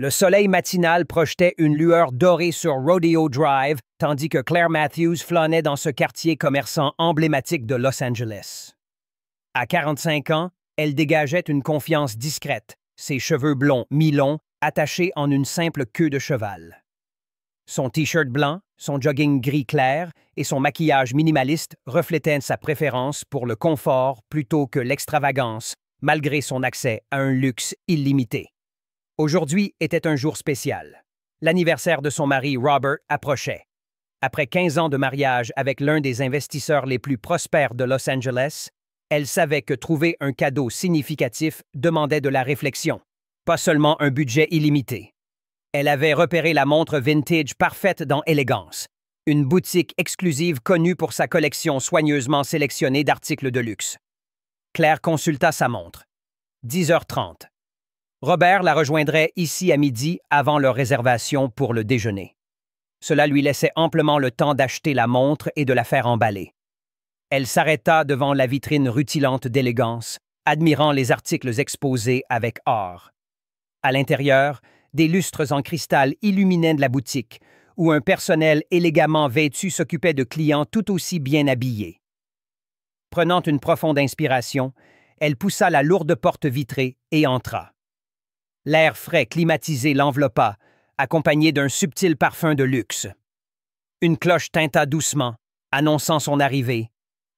Le soleil matinal projetait une lueur dorée sur Rodeo Drive, tandis que Claire Matthews flânait dans ce quartier commerçant emblématique de Los Angeles. À 45 ans, elle dégageait une confiance discrète, ses cheveux blonds mi-longs attachés en une simple queue de cheval. Son t-shirt blanc, son jogging gris clair et son maquillage minimaliste reflétaient sa préférence pour le confort plutôt que l'extravagance, malgré son accès à un luxe illimité. Aujourd'hui était un jour spécial. L'anniversaire de son mari Robert approchait. Après 15 ans de mariage avec l'un des investisseurs les plus prospères de Los Angeles, elle savait que trouver un cadeau significatif demandait de la réflexion, pas seulement un budget illimité. Elle avait repéré la montre vintage parfaite dans Élégance, une boutique exclusive connue pour sa collection soigneusement sélectionnée d'articles de luxe. Claire consulta sa montre. 10h30. Robert la rejoindrait ici à midi avant leur réservation pour le déjeuner. Cela lui laissait amplement le temps d'acheter la montre et de la faire emballer. Elle s'arrêta devant la vitrine rutilante d'Élégance, admirant les articles exposés avec art. À l'intérieur, des lustres en cristal illuminaient la boutique, où un personnel élégamment vêtu s'occupait de clients tout aussi bien habillés. Prenant une profonde inspiration, elle poussa la lourde porte vitrée et entra. L'air frais climatisé l'enveloppa, accompagné d'un subtil parfum de luxe. Une cloche tinta doucement, annonçant son arrivée,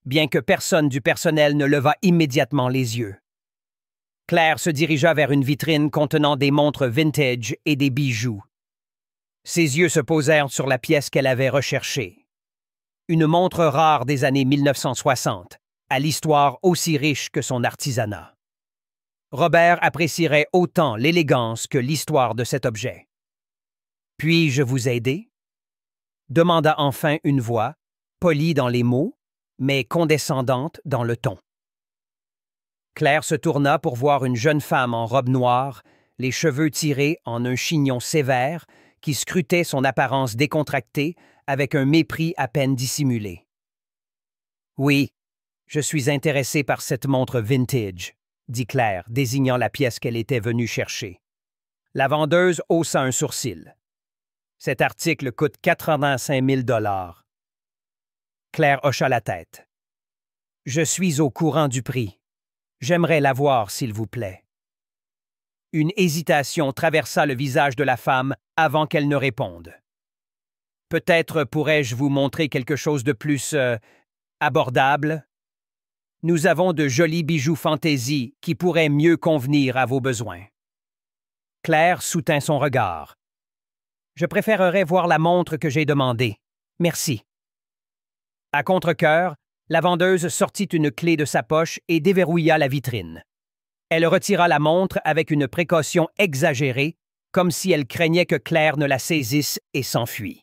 bien que personne du personnel ne leva immédiatement les yeux. Claire se dirigea vers une vitrine contenant des montres vintage et des bijoux. Ses yeux se posèrent sur la pièce qu'elle avait recherchée. Une montre rare des années 1960, à l'histoire aussi riche que son artisanat. Robert apprécierait autant l'élégance que l'histoire de cet objet. « Puis-je vous aider ?» demanda enfin une voix, polie dans les mots, mais condescendante dans le ton. Claire se tourna pour voir une jeune femme en robe noire, les cheveux tirés en un chignon sévère, qui scrutait son apparence décontractée avec un mépris à peine dissimulé. « Oui, je suis intéressée par cette montre vintage, » dit Claire, désignant la pièce qu'elle était venue chercher. La vendeuse haussa un sourcil. « Cet article coûte 85 000 $. Claire hocha la tête. « Je suis au courant du prix. J'aimerais la voir, s'il vous plaît. » Une hésitation traversa le visage de la femme avant qu'elle ne réponde. « Peut-être pourrais-je vous montrer quelque chose de plus abordable? Nous avons de jolis bijoux fantaisie qui pourraient mieux convenir à vos besoins. » Claire soutint son regard. « Je préférerais voir la montre que j'ai demandée. Merci. » À contre-cœur, la vendeuse sortit une clé de sa poche et déverrouilla la vitrine. Elle retira la montre avec une précaution exagérée, comme si elle craignait que Claire ne la saisisse et s'enfuit.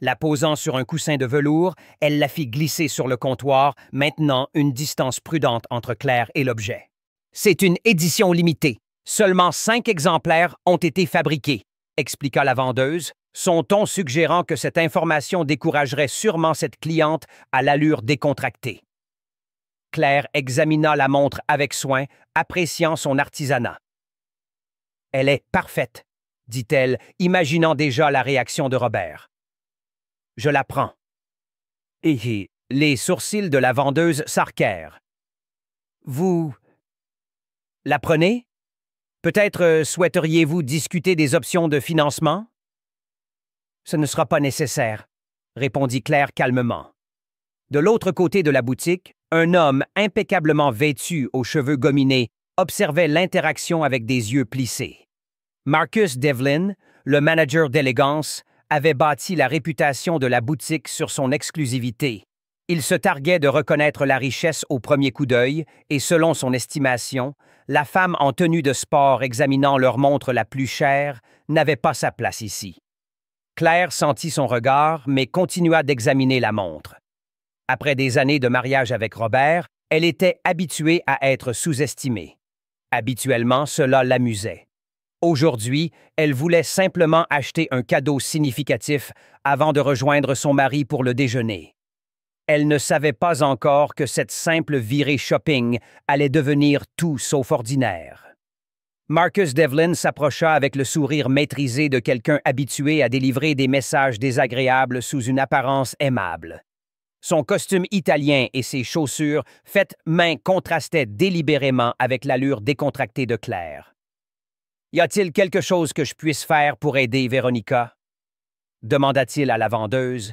La posant sur un coussin de velours, elle la fit glisser sur le comptoir, maintenant une distance prudente entre Claire et l'objet. « C'est une édition limitée. Seulement 5 exemplaires ont été fabriqués, » expliqua la vendeuse, son ton suggérant que cette information découragerait sûrement cette cliente à l'allure décontractée. Claire examina la montre avec soin, appréciant son artisanat. « Elle est parfaite, » dit-elle, imaginant déjà la réaction de Robert. « Je la prends. » Et les sourcils de la vendeuse s'arquèrent. « Vous la prenez? Peut-être souhaiteriez-vous discuter des options de financement? » « Ce ne sera pas nécessaire, » répondit Claire calmement. De l'autre côté de la boutique, un homme impeccablement vêtu aux cheveux gominés observait l'interaction avec des yeux plissés. Marcus Devlin, le manager d'Élégance, avait bâti la réputation de la boutique sur son exclusivité. Il se targuait de reconnaître la richesse au premier coup d'œil et, selon son estimation, la femme en tenue de sport examinant leur montre la plus chère n'avait pas sa place ici. Claire sentit son regard, mais continua d'examiner la montre. Après des années de mariage avec Robert, elle était habituée à être sous-estimée. Habituellement, cela l'amusait. Aujourd'hui, elle voulait simplement acheter un cadeau significatif avant de rejoindre son mari pour le déjeuner. Elle ne savait pas encore que cette simple virée shopping allait devenir tout sauf ordinaire. Marcus Devlin s'approcha avec le sourire maîtrisé de quelqu'un habitué à délivrer des messages désagréables sous une apparence aimable. Son costume italien et ses chaussures faites main contrastaient délibérément avec l'allure décontractée de Claire. « Y a-t-il quelque chose que je puisse faire pour aider Véronica? » demanda-t-il à la vendeuse,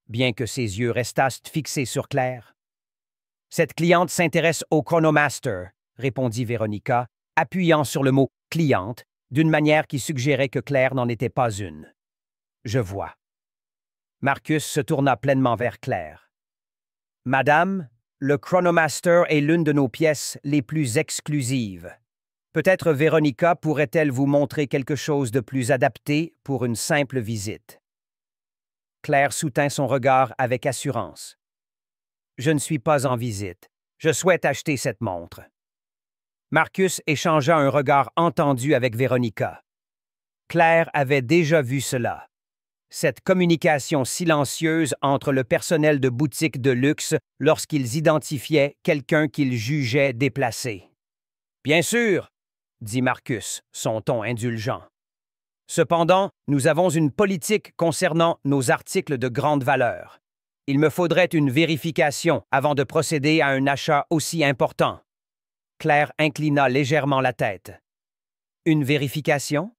bien que ses yeux restassent fixés sur Claire. « Cette cliente s'intéresse au Chronomaster, » répondit Véronica, appuyant sur le mot « cliente » d'une manière qui suggérait que Claire n'en était pas une. « Je vois. » Marcus se tourna pleinement vers Claire. « Madame, le Chronomaster est l'une de nos pièces les plus exclusives. Peut-être Véronica pourrait-elle vous montrer quelque chose de plus adapté pour une simple visite. » Claire soutint son regard avec assurance. « Je ne suis pas en visite. Je souhaite acheter cette montre. » Marcus échangea un regard entendu avec Véronica. Claire avait déjà vu cela. Cette communication silencieuse entre le personnel de boutique de luxe lorsqu'ils identifiaient quelqu'un qu'ils jugeaient déplacé. « Bien sûr, » dit Marcus, son ton indulgent. « Cependant, nous avons une politique concernant nos articles de grande valeur. Il me faudrait une vérification avant de procéder à un achat aussi important. » Claire inclina légèrement la tête. « Une vérification? »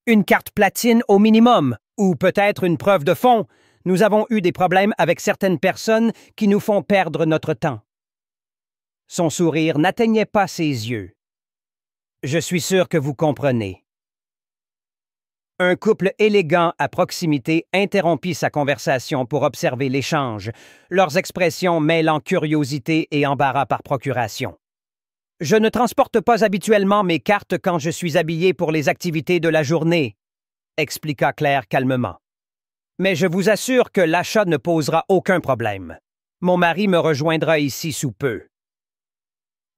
« Une carte platine au minimum, ou peut-être une preuve de fonds. Nous avons eu des problèmes avec certaines personnes qui nous font perdre notre temps. » Son sourire n'atteignait pas ses yeux. « Je suis sûr que vous comprenez. » Un couple élégant à proximité interrompit sa conversation pour observer l'échange, leurs expressions mêlant curiosité et embarras par procuration. « Je ne transporte pas habituellement mes cartes quand je suis habillé pour les activités de la journée, » expliqua Claire calmement. « Mais je vous assure que l'achat ne posera aucun problème. Mon mari me rejoindra ici sous peu. »«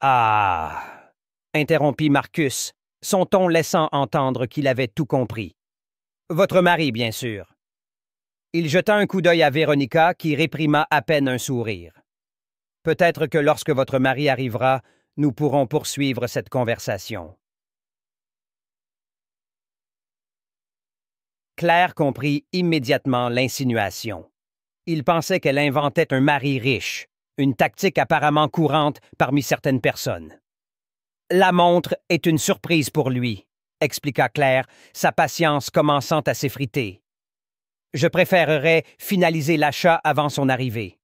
Ah » interrompit Marcus, son ton laissant entendre qu'il avait tout compris. « Votre mari, bien sûr. » Il jeta un coup d'œil à Véronica qui réprima à peine un sourire. « Peut-être que lorsque votre mari arrivera, nous pourrons poursuivre cette conversation. » Claire comprit immédiatement l'insinuation. Il pensait qu'elle inventait un mari riche, une tactique apparemment courante parmi certaines personnes. « La montre est une surprise pour lui, » expliqua Claire, sa patience commençant à s'effriter. « Je préférerais finaliser l'achat avant son arrivée. »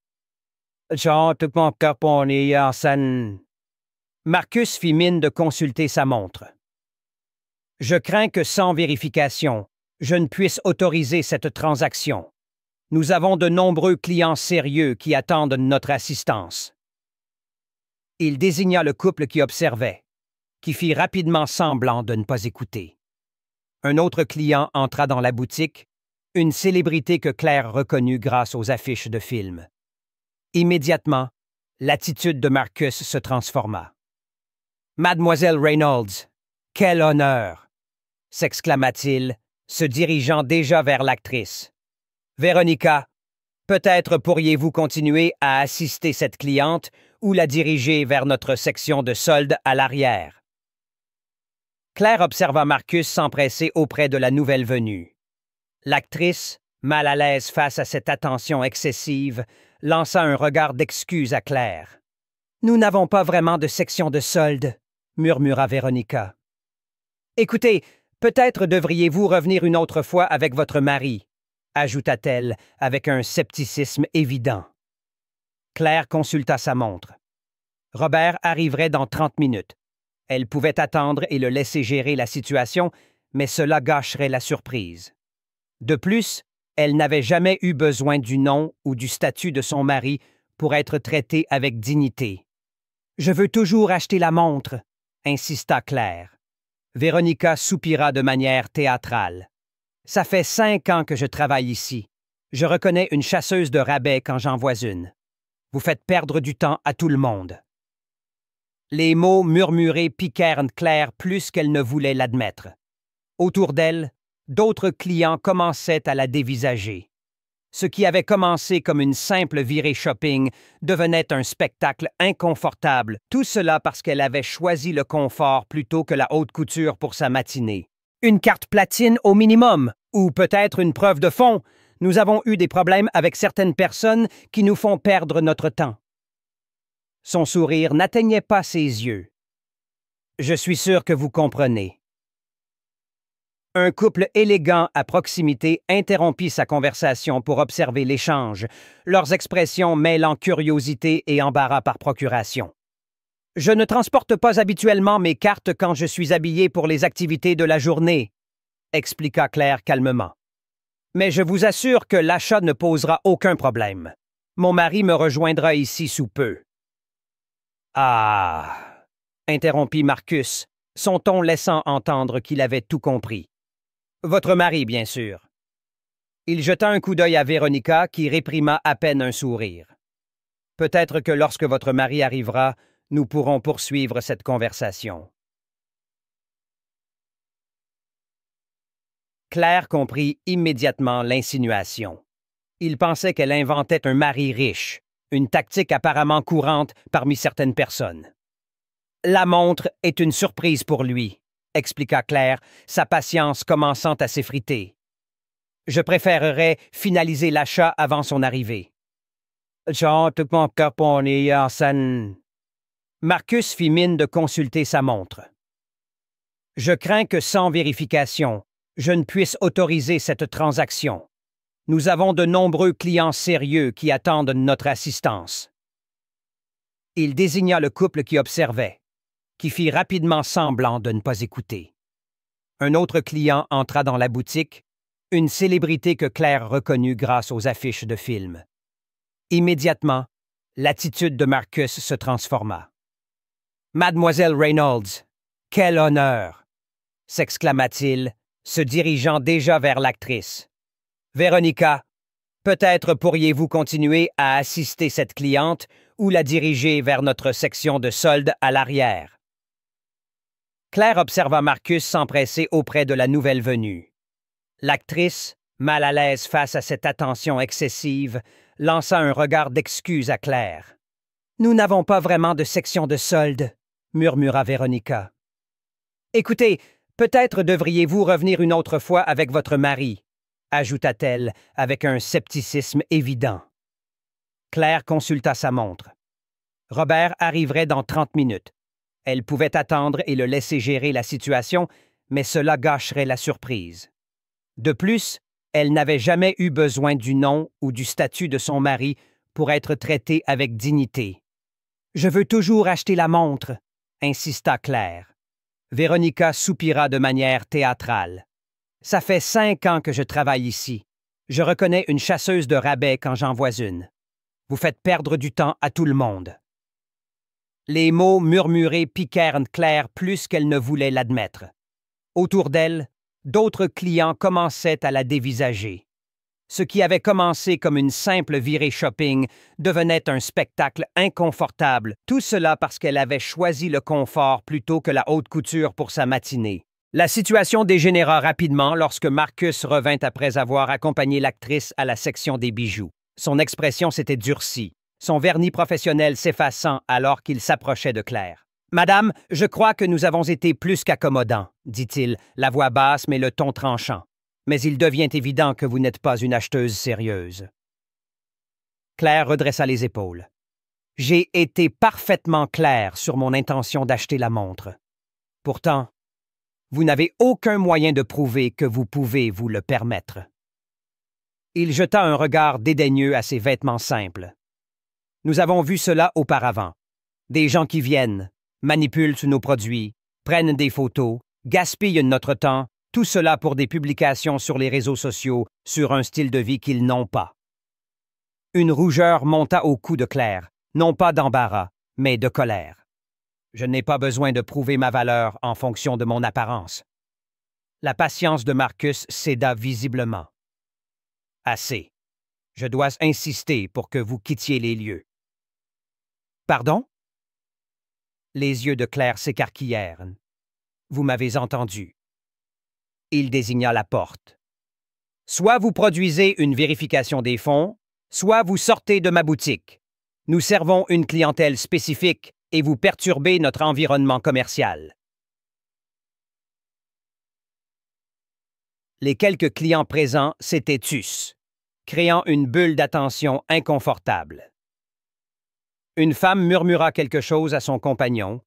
Marcus fit mine de consulter sa montre. « Je crains que sans vérification, je ne puisse autoriser cette transaction. Nous avons de nombreux clients sérieux qui attendent notre assistance. » Il désigna le couple qui observait, qui fit rapidement semblant de ne pas écouter. Un autre client entra dans la boutique, une célébrité que Claire reconnut grâce aux affiches de films. Immédiatement, l'attitude de Marcus se transforma. « Mademoiselle Reynolds, quel honneur! » s'exclama-t-il, se dirigeant déjà vers l'actrice. « Véronica, peut-être pourriez-vous continuer à assister cette cliente ou la diriger vers notre section de soldes à l'arrière. » Claire observa Marcus s'empresser auprès de la nouvelle venue. L'actrice, mal à l'aise face à cette attention excessive, lança un regard d'excuse à Claire. « Nous n'avons pas vraiment de section de soldes, » murmura Véronica. « Écoutez, peut-être devriez-vous revenir une autre fois avec votre mari, » ajouta-t-elle avec un scepticisme évident. Claire consulta sa montre. Robert arriverait dans 30 minutes. Elle pouvait attendre et le laisser gérer la situation, mais cela gâcherait la surprise. De plus, elle n'avait jamais eu besoin du nom ou du statut de son mari pour être traitée avec dignité. « Je veux toujours acheter la montre », insista Claire. Véronica soupira de manière théâtrale. « Ça fait 5 ans que je travaille ici. Je reconnais une chasseuse de rabais quand j'en vois une. Vous faites perdre du temps à tout le monde. » Les mots murmurés piquèrent Claire plus qu'elle ne voulait l'admettre. Autour d'elle, d'autres clients commençaient à la dévisager. Ce qui avait commencé comme une simple virée shopping devenait un spectacle inconfortable, tout cela parce qu'elle avait choisi le confort plutôt que la haute couture pour sa matinée. Une carte platine au minimum, ou peut-être une preuve de fond. Nous avons eu des problèmes avec certaines personnes qui nous font perdre notre temps. Son sourire n'atteignait pas ses yeux. Je suis sûr que vous comprenez. Un couple élégant à proximité interrompit sa conversation pour observer l'échange, leurs expressions mêlant curiosité et embarras par procuration. « Je ne transporte pas habituellement mes cartes quand je suis habillé pour les activités de la journée, » expliqua Claire calmement. « Mais je vous assure que l'achat ne posera aucun problème. Mon mari me rejoindra ici sous peu. »« Ah » interrompit Marcus, son ton laissant entendre qu'il avait tout compris. Votre mari, bien sûr. Il jeta un coup d'œil à Véronica qui réprima à peine un sourire. Peut-être que lorsque votre mari arrivera, nous pourrons poursuivre cette conversation. Claire comprit immédiatement l'insinuation. Il pensait qu'elle inventait un mari riche, une tactique apparemment courante parmi certaines personnes. La montre est une surprise pour lui, expliqua Claire, sa patience commençant à s'effriter. Je préférerais finaliser l'achat avant son arrivée. Marcus fit mine de consulter sa montre. Je crains que sans vérification, je ne puisse autoriser cette transaction. Nous avons de nombreux clients sérieux qui attendent notre assistance. Il désigna le couple qui observait, qui fit rapidement semblant de ne pas écouter. Un autre client entra dans la boutique, une célébrité que Claire reconnut grâce aux affiches de films. Immédiatement, l'attitude de Marcus se transforma. « Mademoiselle Reynolds, quel honneur !» s'exclama-t-il, se dirigeant déjà vers l'actrice. « Véronica, peut-être pourriez-vous continuer à assister cette cliente ou la diriger vers notre section de soldes à l'arrière. » Claire observa Marcus s'empresser auprès de la nouvelle venue. L'actrice, mal à l'aise face à cette attention excessive, lança un regard d'excuse à Claire. « Nous n'avons pas vraiment de section de soldes, » murmura Véronica. « Écoutez, peut-être devriez-vous revenir une autre fois avec votre mari, » ajouta-t-elle avec un scepticisme évident. Claire consulta sa montre. Robert arriverait dans 30 minutes. Elle pouvait attendre et le laisser gérer la situation, mais cela gâcherait la surprise. De plus, elle n'avait jamais eu besoin du nom ou du statut de son mari pour être traitée avec dignité. « Je veux toujours acheter la montre », insista Claire. Véronica soupira de manière théâtrale. « Ça fait 5 ans que je travaille ici. Je reconnais une chasseuse de rabais quand j'en vois une. Vous faites perdre du temps à tout le monde. » Les mots murmurés piquèrent Claire plus qu'elle ne voulait l'admettre. Autour d'elle, d'autres clients commençaient à la dévisager. Ce qui avait commencé comme une simple virée shopping devenait un spectacle inconfortable, tout cela parce qu'elle avait choisi le confort plutôt que la haute couture pour sa matinée. La situation dégénéra rapidement lorsque Marcus revint après avoir accompagné l'actrice à la section des bijoux. Son expression s'était durcie, son vernis professionnel s'effaçant alors qu'il s'approchait de Claire. « Madame, je crois que nous avons été plus qu'accommodants, » dit-il, la voix basse mais le ton tranchant. « Mais il devient évident que vous n'êtes pas une acheteuse sérieuse. » Claire redressa les épaules. « J'ai été parfaitement clair sur mon intention d'acheter la montre. Pourtant, vous n'avez aucun moyen de prouver que vous pouvez vous le permettre. » Il jeta un regard dédaigneux à ses vêtements simples. « Nous avons vu cela auparavant. Des gens qui viennent, manipulent nos produits, prennent des photos, gaspillent notre temps, tout cela pour des publications sur les réseaux sociaux sur un style de vie qu'ils n'ont pas. » Une rougeur monta au cou de Claire, non pas d'embarras, mais de colère. « Je n'ai pas besoin de prouver ma valeur en fonction de mon apparence. » La patience de Marcus céda visiblement. « Assez. Je dois insister pour que vous quittiez les lieux. »« Pardon? » Les yeux de Claire s'écarquillèrent. « Vous m'avez entendu. » Il désigna la porte. Soit vous produisez une vérification des fonds, soit vous sortez de ma boutique. Nous servons une clientèle spécifique et vous perturbez notre environnement commercial. Les quelques clients présents s'étaient tus, créant une bulle d'attention inconfortable. Une femme murmura quelque chose à son compagnon,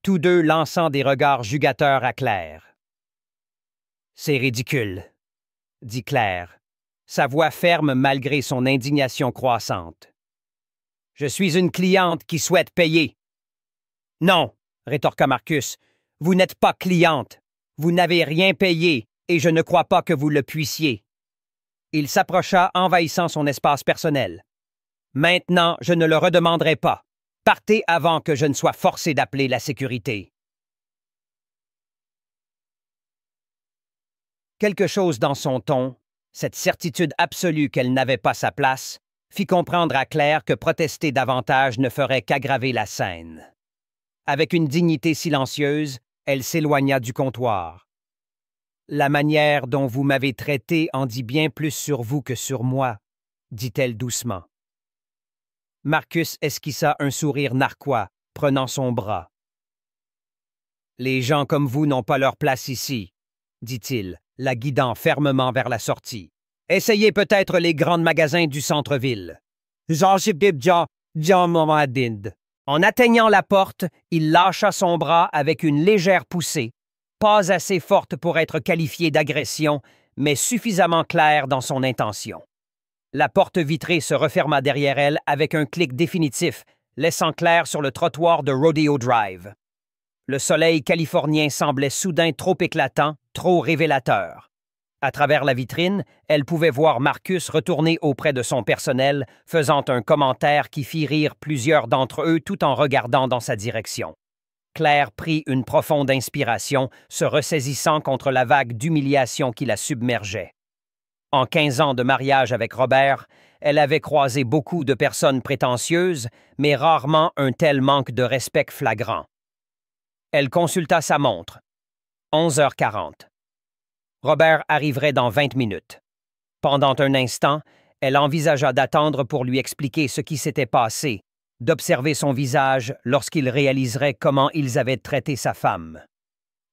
tous deux lançant des regards jugateurs à Claire. « C'est ridicule », dit Claire, sa voix ferme malgré son indignation croissante. « Je suis une cliente qui souhaite payer. »« Non, » rétorqua Marcus, « vous n'êtes pas cliente. Vous n'avez rien payé et je ne crois pas que vous le puissiez. » Il s'approcha, envahissant son espace personnel. « Maintenant, je ne le redemanderai pas. Partez avant que je ne sois forcé d'appeler la sécurité. » Quelque chose dans son ton, cette certitude absolue qu'elle n'avait pas sa place, fit comprendre à Claire que protester davantage ne ferait qu'aggraver la scène. Avec une dignité silencieuse, elle s'éloigna du comptoir. « La manière dont vous m'avez traité en dit bien plus sur vous que sur moi, » dit-elle doucement. Marcus esquissa un sourire narquois, prenant son bras. « Les gens comme vous n'ont pas leur place ici, » dit-il, la guidant fermement vers la sortie. « Essayez peut-être les grands magasins du centre-ville. » En atteignant la porte, il lâcha son bras avec une légère poussée, pas assez forte pour être qualifiée d'agression, mais suffisamment claire dans son intention. La porte vitrée se referma derrière elle avec un clic définitif, laissant Claire sur le trottoir de Rodeo Drive. Le soleil californien semblait soudain trop éclatant, trop révélateur. À travers la vitrine, elle pouvait voir Marcus retourner auprès de son personnel, faisant un commentaire qui fit rire plusieurs d'entre eux tout en regardant dans sa direction. Claire prit une profonde inspiration, se ressaisissant contre la vague d'humiliation qui la submergeait. En 15 ans de mariage avec Robert, elle avait croisé beaucoup de personnes prétentieuses, mais rarement un tel manque de respect flagrant. Elle consulta sa montre. 11h40. Robert arriverait dans 20 minutes. Pendant un instant, elle envisagea d'attendre pour lui expliquer ce qui s'était passé, d'observer son visage lorsqu'il réaliserait comment ils avaient traité sa femme.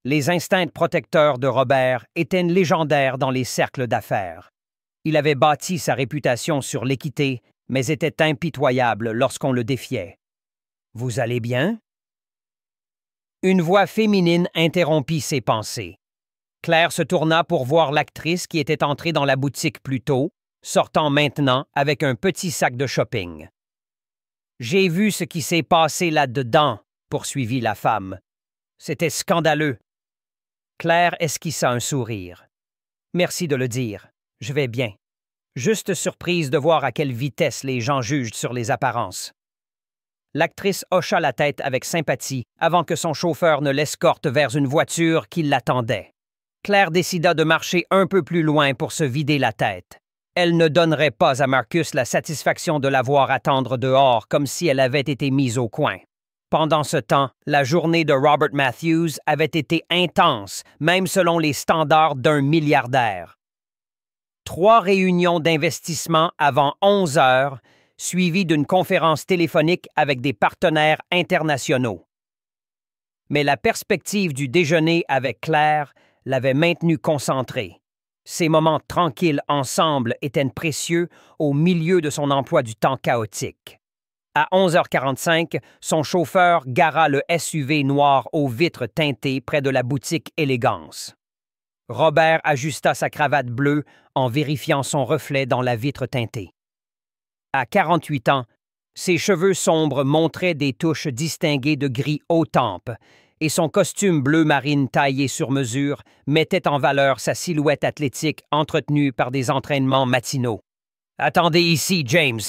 Les instincts protecteurs de Robert étaient légendaires dans les cercles d'affaires. Il avait bâti sa réputation sur l'équité, mais était impitoyable lorsqu'on le défiait. « Vous allez bien? » Une voix féminine interrompit ses pensées. Claire se tourna pour voir l'actrice qui était entrée dans la boutique plus tôt, sortant maintenant avec un petit sac de shopping. « J'ai vu ce qui s'est passé là-dedans, » poursuivit la femme. « C'était scandaleux. » Claire esquissa un sourire. « Merci de le dire. Je vais bien. Juste surprise de voir à quelle vitesse les gens jugent sur les apparences. » L'actrice hocha la tête avec sympathie avant que son chauffeur ne l'escorte vers une voiture qui l'attendait. Claire décida de marcher un peu plus loin pour se vider la tête. Elle ne donnerait pas à Marcus la satisfaction de la voir attendre dehors comme si elle avait été mise au coin. Pendant ce temps, la journée de Robert Matthews avait été intense, même selon les standards d'un milliardaire. 3 réunions d'investissement avant 11 heures, suivies d'une conférence téléphonique avec des partenaires internationaux. Mais la perspective du déjeuner avec Claire l'avait maintenu concentré. Ces moments tranquilles ensemble étaient précieux au milieu de son emploi du temps chaotique. À 11h45, son chauffeur gara le SUV noir aux vitres teintées près de la boutique Élégance. Robert ajusta sa cravate bleue en vérifiant son reflet dans la vitre teintée. À 48 ans, ses cheveux sombres montraient des touches distinguées de gris haut tempe et son costume bleu marine taillé sur mesure mettait en valeur sa silhouette athlétique entretenue par des entraînements matinaux. « Attendez ici, James !»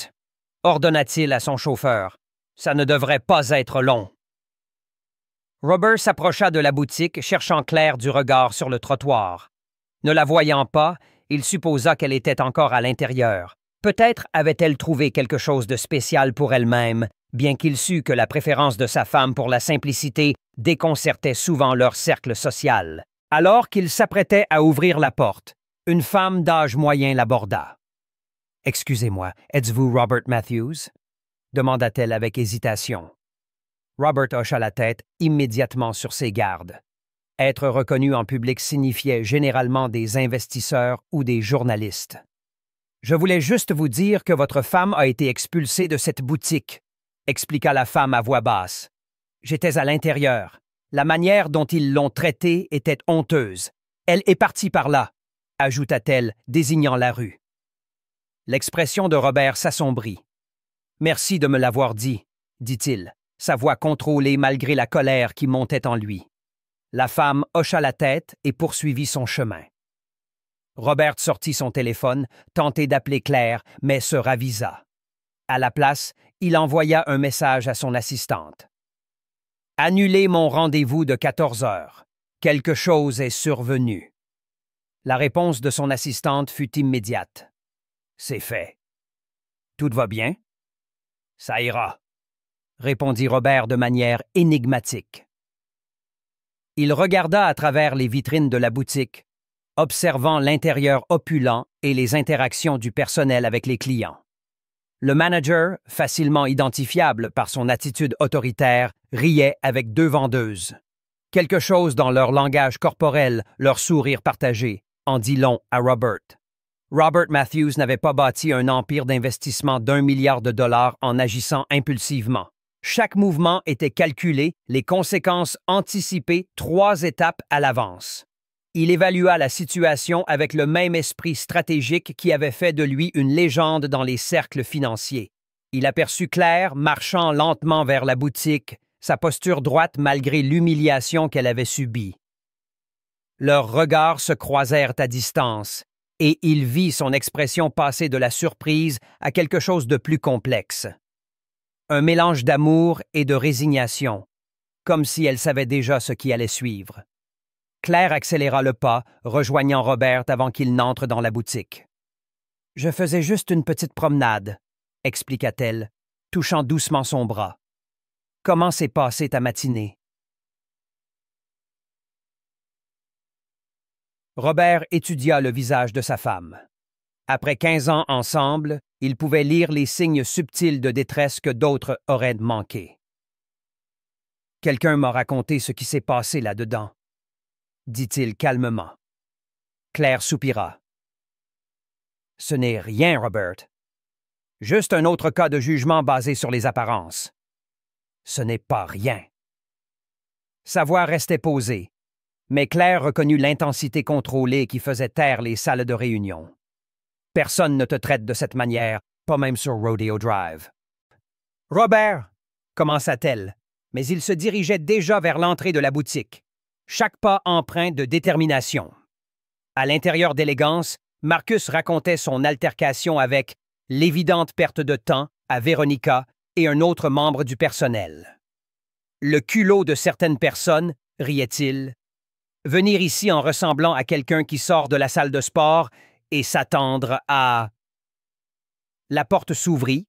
ordonna-t-il à son chauffeur. « Ça ne devrait pas être long. » Robert s'approcha de la boutique, cherchant Claire du regard sur le trottoir. Ne la voyant pas, il supposa qu'elle était encore à l'intérieur. Peut-être avait-elle trouvé quelque chose de spécial pour elle-même, bien qu'il sût que la préférence de sa femme pour la simplicité déconcertait souvent leur cercle social. Alors qu'il s'apprêtait à ouvrir la porte, Une femme d'âge moyen l'aborda. « Excusez-moi, êtes-vous Robert Matthews? » demanda-t-elle avec hésitation. Robert hocha la tête, immédiatement sur ses gardes. Être reconnu en public signifiait généralement des investisseurs ou des journalistes. « Je voulais juste vous dire que votre femme a été expulsée de cette boutique, » expliqua la femme à voix basse. « J'étais à l'intérieur. La manière dont ils l'ont traitée était honteuse. Elle est partie par là, » ajouta-t-elle, désignant la rue. L'expression de Robert s'assombrit. « Merci de me l'avoir dit, » dit-il, sa voix contrôlée malgré la colère qui montait en lui. La femme hocha la tête et poursuivit son chemin. Robert sortit son téléphone, tentait d'appeler Claire, mais se ravisa. À la place, il envoya un message à son assistante. « Annulez mon rendez-vous de 14 heures. Quelque chose est survenu. » La réponse de son assistante fut immédiate. « C'est fait. »« Tout va bien? »« Ça ira. » répondit Robert de manière énigmatique. Il regarda à travers les vitrines de la boutique, observant l'intérieur opulent et les interactions du personnel avec les clients. Le manager, facilement identifiable par son attitude autoritaire, riait avec deux vendeuses. Quelque chose dans leur langage corporel, leur sourire partagé, en dit long à Robert. Robert Matthews n'avait pas bâti un empire d'investissement d'1 milliard de dollars en agissant impulsivement. Chaque mouvement était calculé, les conséquences anticipées 3 étapes à l'avance. Il évalua la situation avec le même esprit stratégique qui avait fait de lui une légende dans les cercles financiers. Il aperçut Claire marchant lentement vers la boutique, sa posture droite malgré l'humiliation qu'elle avait subie. Leurs regards se croisèrent à distance, et il vit son expression passer de la surprise à quelque chose de plus complexe. Un mélange d'amour et de résignation, comme si elle savait déjà ce qui allait suivre. Claire accéléra le pas, rejoignant Robert avant qu'il n'entre dans la boutique. « Je faisais juste une petite promenade, » expliqua-t-elle, touchant doucement son bras. « Comment s'est passée ta matinée? » Robert étudia le visage de sa femme. Après 15 ans ensemble, il pouvait lire les signes subtils de détresse que d'autres auraient manqués. « Quelqu'un m'a raconté ce qui s'est passé là-dedans, » dit-il calmement. Claire soupira. « Ce n'est rien, Robert. Juste un autre cas de jugement basé sur les apparences. Ce n'est pas rien. » Sa voix restait posée, mais Claire reconnut l'intensité contrôlée qui faisait taire les salles de réunion. « Personne ne te traite de cette manière, pas même sur Rodeo Drive. »« Robert !» commença-t-elle, mais il se dirigeait déjà vers l'entrée de la boutique, chaque pas empreint de détermination. À l'intérieur d'élégance, Marcus racontait son altercation avec l'évidente perte de temps à Véronica et un autre membre du personnel. « Le culot de certaines personnes, riait-il, venir ici en ressemblant à quelqu'un qui sort de la salle de sport et s'attendre à... » La porte s'ouvrit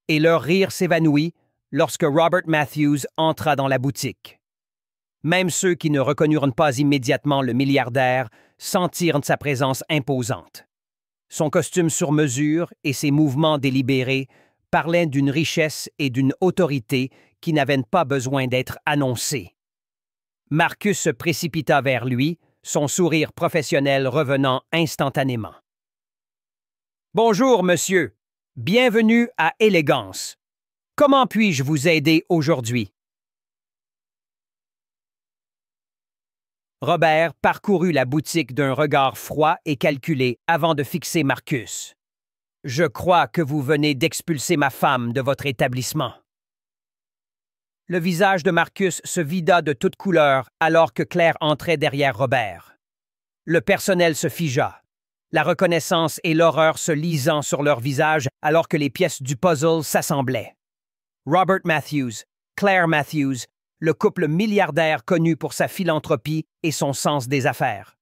et leur rire s'évanouit lorsque Robert Matthews entra dans la boutique. Même ceux qui ne reconnurent pas immédiatement le milliardaire sentirent sa présence imposante. Son costume sur mesure et ses mouvements délibérés parlaient d'une richesse et d'une autorité qui n'avaient pas besoin d'être annoncés. Marcus se précipita vers lui, son sourire professionnel revenant instantanément. « Bonjour, monsieur. Bienvenue à Élégance. Comment puis-je vous aider aujourd'hui? » Robert parcourut la boutique d'un regard froid et calculé avant de fixer Marcus. « Je crois que vous venez d'expulser ma femme de votre établissement. » Le visage de Marcus se vida de toutes couleurs alors que Claire entrait derrière Robert. Le personnel se figea, la reconnaissance et l'horreur se lisant sur leurs visages alors que les pièces du puzzle s'assemblaient. Robert Matthews, Claire Matthews, le couple milliardaire connu pour sa philanthropie et son sens des affaires.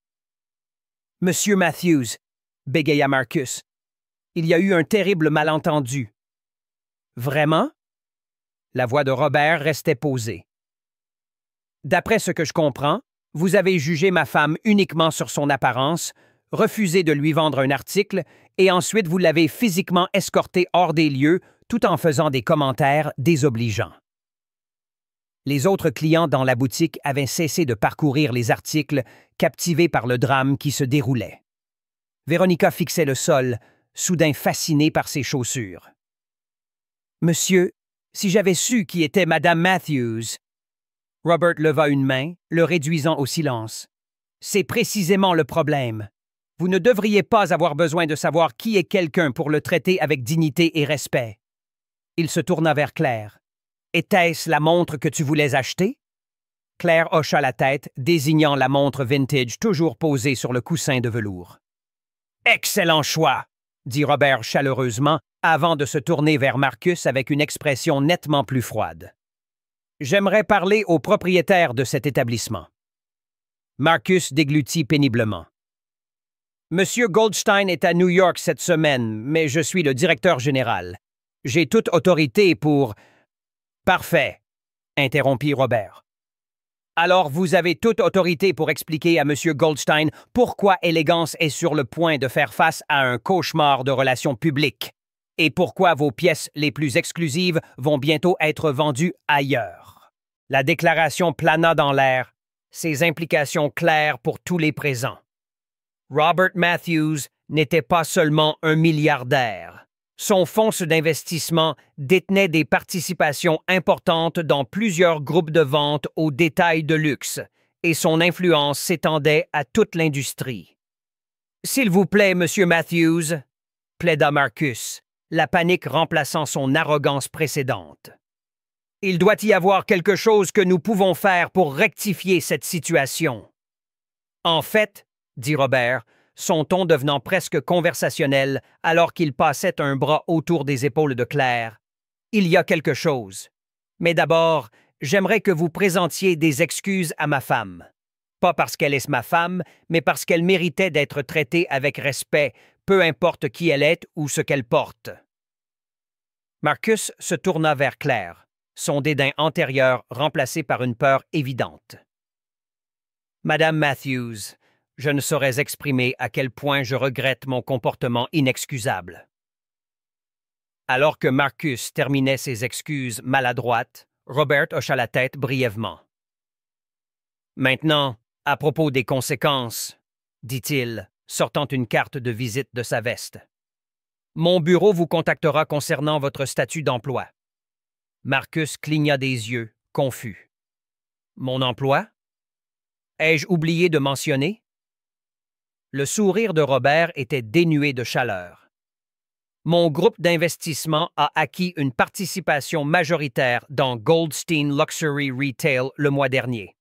« Monsieur Matthews, » bégaya Marcus, « il y a eu un terrible malentendu. »« Vraiment? » La voix de Robert restait posée. « D'après ce que je comprends, vous avez jugé ma femme uniquement sur son apparence, refusé de lui vendre un article et ensuite vous l'avez physiquement escorté hors des lieux tout en faisant des commentaires désobligeants. Les autres clients dans la boutique avaient cessé de parcourir les articles, captivés par le drame qui se déroulait. Véronica fixait le sol, soudain fascinée par ses chaussures. « Monsieur, si j'avais su qui était Madame Matthews… » Robert leva une main, le réduisant au silence. « C'est précisément le problème. Vous ne devriez pas avoir besoin de savoir qui est quelqu'un pour le traiter avec dignité et respect. » Il se tourna vers Claire. « Était-ce la montre que tu voulais acheter? » Claire hocha la tête, désignant la montre vintage toujours posée sur le coussin de velours. « Excellent choix! » dit Robert chaleureusement, avant de se tourner vers Marcus avec une expression nettement plus froide. « J'aimerais parler au propriétaire de cet établissement. » Marcus déglutit péniblement. « Monsieur Goldstein est à New York cette semaine, mais je suis le directeur général. J'ai toute autorité pour… » « Parfait, » interrompit Robert. « Alors vous avez toute autorité pour expliquer à Monsieur Goldstein pourquoi Élégance est sur le point de faire face à un cauchemar de relations publiques et pourquoi vos pièces les plus exclusives vont bientôt être vendues ailleurs. » La déclaration plana dans l'air, ses implications claires pour tous les présents. Robert Matthews n'était pas seulement un milliardaire. Son fonds d'investissement détenait des participations importantes dans plusieurs groupes de vente au détail de luxe, et son influence s'étendait à toute l'industrie. « S'il vous plaît, Monsieur Matthews, » plaida Marcus, la panique remplaçant son arrogance précédente. « Il doit y avoir quelque chose que nous pouvons faire pour rectifier cette situation. » « En fait, » dit Robert, son ton devenant presque conversationnel alors qu'il passait un bras autour des épaules de Claire. « Il y a quelque chose. Mais d'abord, j'aimerais que vous présentiez des excuses à ma femme. Pas parce qu'elle est ma femme, mais parce qu'elle méritait d'être traitée avec respect, peu importe qui elle est ou ce qu'elle porte. » Marcus se tourna vers Claire, son dédain antérieur remplacé par une peur évidente. « Madame Matthews, je ne saurais exprimer à quel point je regrette mon comportement inexcusable. » Alors que Marcus terminait ses excuses maladroites, Robert hocha la tête brièvement. « Maintenant, à propos des conséquences, » dit-il, sortant une carte de visite de sa veste. « Mon bureau vous contactera concernant votre statut d'emploi. » Marcus cligna des yeux, confus. « Mon emploi? Ai-je oublié de mentionner? » Le sourire de Robert était dénué de chaleur. « Mon groupe d'investissement a acquis une participation majoritaire dans Goldstein Luxury Retail le mois dernier.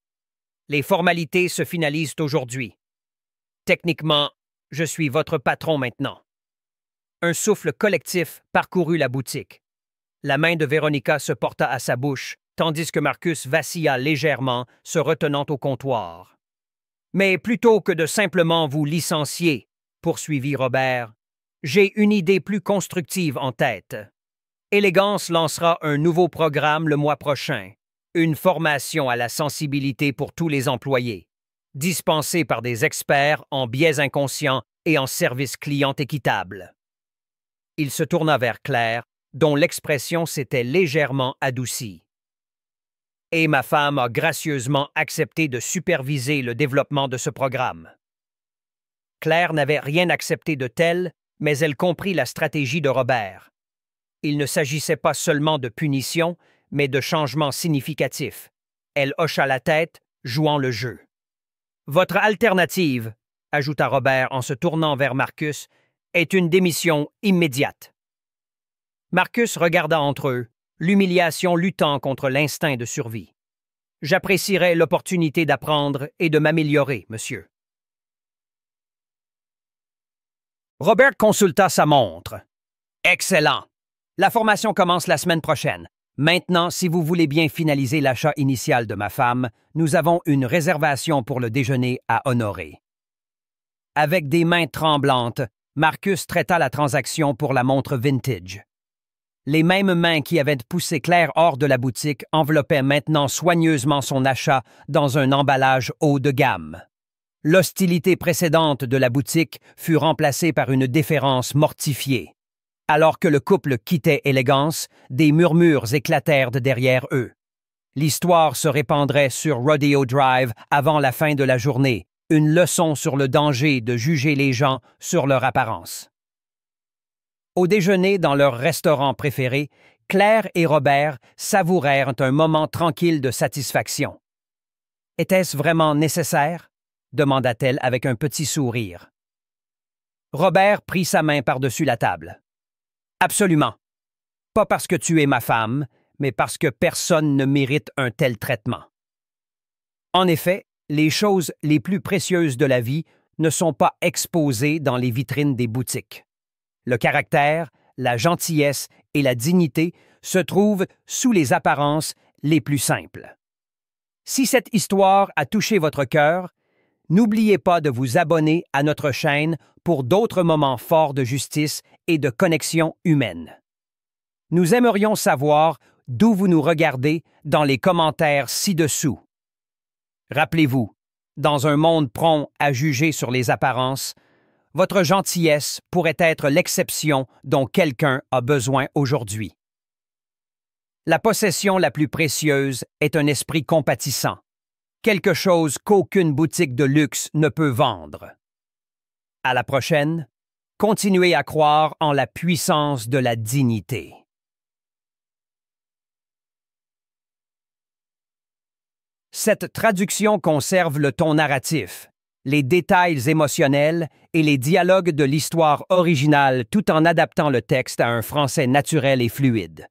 Les formalités se finalisent aujourd'hui. Techniquement, je suis votre patron maintenant. » Un souffle collectif parcourut la boutique. La main de Véronica se porta à sa bouche, tandis que Marcus vacilla légèrement, se retenant au comptoir. « Mais plutôt que de simplement vous licencier, » poursuivit Robert, « j'ai une idée plus constructive en tête. Élégance lancera un nouveau programme le mois prochain, une formation à la sensibilité pour tous les employés, dispensée par des experts en biais inconscients et en service client équitable. » Il se tourna vers Claire, dont l'expression s'était légèrement adoucie. « Et ma femme a gracieusement accepté de superviser le développement de ce programme. » Claire n'avait rien accepté de tel, mais elle comprit la stratégie de Robert. Il ne s'agissait pas seulement de punition, mais de changement significatif. Elle hocha la tête, jouant le jeu. « Votre alternative, » ajouta Robert en se tournant vers Marcus, « est une démission immédiate. » Marcus regarda entre eux, l'humiliation luttant contre l'instinct de survie. « J'apprécierais l'opportunité d'apprendre et de m'améliorer, monsieur. » Robert consulta sa montre. « Excellent! La formation commence la semaine prochaine. Maintenant, si vous voulez bien finaliser l'achat initial de ma femme, nous avons une réservation pour le déjeuner à honorer. » Avec des mains tremblantes, Marcus traita la transaction pour la montre vintage. Les mêmes mains qui avaient poussé Claire hors de la boutique enveloppaient maintenant soigneusement son achat dans un emballage haut de gamme. L'hostilité précédente de la boutique fut remplacée par une déférence mortifiée. Alors que le couple quittait Élégance, des murmures éclatèrent de derrière eux. L'histoire se répandrait sur Rodeo Drive avant la fin de la journée, une leçon sur le danger de juger les gens sur leur apparence. Au déjeuner dans leur restaurant préféré, Claire et Robert savourèrent un moment tranquille de satisfaction. « Était-ce vraiment nécessaire ?» demanda-t-elle avec un petit sourire. Robert prit sa main par-dessus la table. « Absolument. Pas parce que tu es ma femme, mais parce que personne ne mérite un tel traitement. » En effet, les choses les plus précieuses de la vie ne sont pas exposées dans les vitrines des boutiques. Le caractère, la gentillesse et la dignité se trouvent sous les apparences les plus simples. Si cette histoire a touché votre cœur, n'oubliez pas de vous abonner à notre chaîne pour d'autres moments forts de justice et de connexion humaine. Nous aimerions savoir d'où vous nous regardez dans les commentaires ci-dessous. Rappelez-vous, dans un monde prompt à juger sur les apparences, votre gentillesse pourrait être l'exception dont quelqu'un a besoin aujourd'hui. La possession la plus précieuse est un esprit compatissant, quelque chose qu'aucune boutique de luxe ne peut vendre. À la prochaine, continuez à croire en la puissance de la dignité. Cette traduction conserve le ton narratif, les détails émotionnels et les dialogues de l'histoire originale tout en adaptant le texte à un français naturel et fluide.